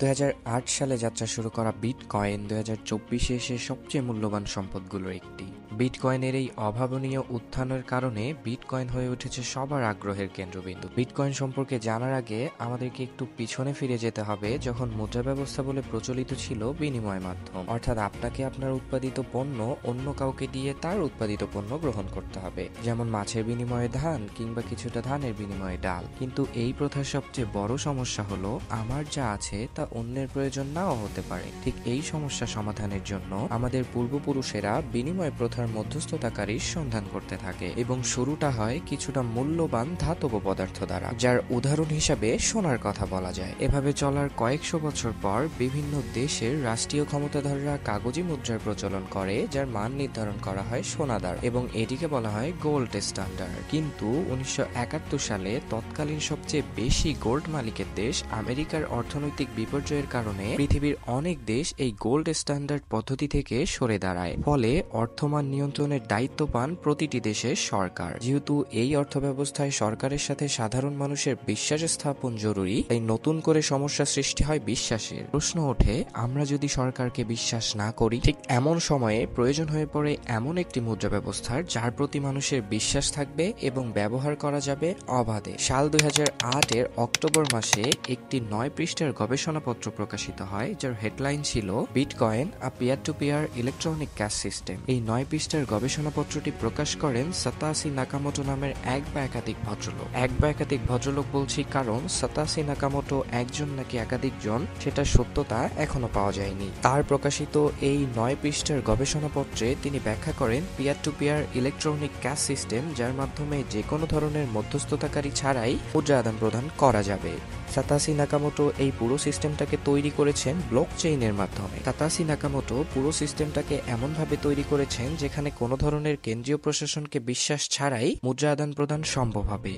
2008 সালে যাত্রা শুরু করা বিটকয়েন 2024-এ এসে সবচেয়ে মূল্যবান সম্পদগুলোর একটি। বিটকয়েনের এই অভাবনীয় উত্থানের কারণে বিটকয়েন হয়ে উঠেছে সবার আগ্রহের কেন্দ্রবিন্দু। বিটকয়েন সম্পর্কে জানার আগে আমাদেরকে একটু পিছনে ফিরে যেতে হবে, যখন মুদ্রা ব্যবস্থা বলে প্রচলিত ছিল বিনিময় মাধ্যম, অর্থাৎ আপনাকে আপনার উৎপাদিত পণ্য অন্য কাউকে দিয়ে তার উৎপাদিত পণ্য গ্রহণ করতে হবে, যেমন মাছের বিনিময়ে ধান কিংবা কিছুটা ধানের বিনিময়ে ডাল। কিন্তু এই প্রথার সবচেয়ে বড় সমস্যা হলো আমার যা আছে তা অন্যের প্রয়োজন নাও হতে পারে। ঠিক এই সমস্যা সমাধানের জন্য আমাদের পূর্বপুরুষেরা বিনিময় প্রথার মধ্যস্থতাকারীর সন্ধান করতে থাকে এবং শুরুটা হয় কিছুটা মূল্যবান ধাতব পদার্থ দ্বারা, যার উদাহরণ হিসাবে সোনার কথা বলা যায়। এভাবে চলার কয়েকশো বছর পর বিভিন্ন দেশের রাষ্ট্রীয় ক্ষমতাধররা কাগজি মুদ্রার প্রচলন করে, যার মান নির্ধারণ করা হয় সোনা দ্বারা এবং এটিকে বলা হয় গোল্ড স্ট্যান্ডার্ড। কিন্তু 1971 সালে তৎকালীন সবচেয়ে বেশি গোল্ড মালিকের দেশ আমেরিকার অর্থনৈতিক বিপর্যয়ের কারণে পৃথিবীর অনেক দেশ এই গোল্ড স্ট্যান্ডার্ড পদ্ধতি থেকে সরে দাঁড়ায়। ফলে অর্থমান নিয়ন্ত্রণের দায়িত্ব পান প্রতিটি দেশের সরকার। যেহেতু এই অর্থব্যবস্থায় সরকারের সাথে সাধারণ মানুষের বিশ্বাস স্থাপন জরুরি, তাই নতুন করে সমস্যা সৃষ্টি হয় বিশ্বাসের। প্রশ্ন ওঠে, আমরা যদি সরকারকে বিশ্বাস না করি, ঠিক এমন সময়ে প্রয়োজন হয়ে পড়ে এমন একটি মুদ্রা ব্যবস্থার যার প্রতি মানুষের বিশ্বাস থাকবে এবং ব্যবহার করা যাবে অবাধে। সাল 2008-এর অক্টোবর মাসে একটি 9 পৃষ্ঠার গবেষণাপত্র প্রকাশিত হয়, যার হেডলাইন ছিল Bitcoin a peer to peer electronic cash system. এই 9 পৃষ্ঠার গবেষণাপত্রটি প্রকাশ করেন সাতাশি নাকামোটো নামের এক বা একাধিক ভদ্রলোক বলছি, কারণ সাতাশি নাকামোটো একজন নাকি একাধিক জন সেটার সত্যতা এখনো পাওয়া যায়নি। তার প্রকাশিত এই 9 পৃষ্ঠার গবেষণাপত্রে তিনি ব্যাখ্যা করেন peer to peer electronic cash system, যার মাধ্যমে যে কোনো ধরনের মধ্যস্থতাকারী ছাড়াই মুদ্রা আদান প্রদান করা যাবে। সাতাশি নাকামোটো এই পুরো সিস্টেমটাকে তৈরি করেছেন ব্লকচেইনের মাধ্যমে। সাতাশি নাকামোটো পুরো সিস্টেমটাকে এমনভাবে তৈরি করেছেন যেখানে কোনো ধরনের কেন্দ্রীয় প্রশাসনকে বিশ্বাস ছাড়াই মুদ্রা আদান প্রদান সম্ভব হবে।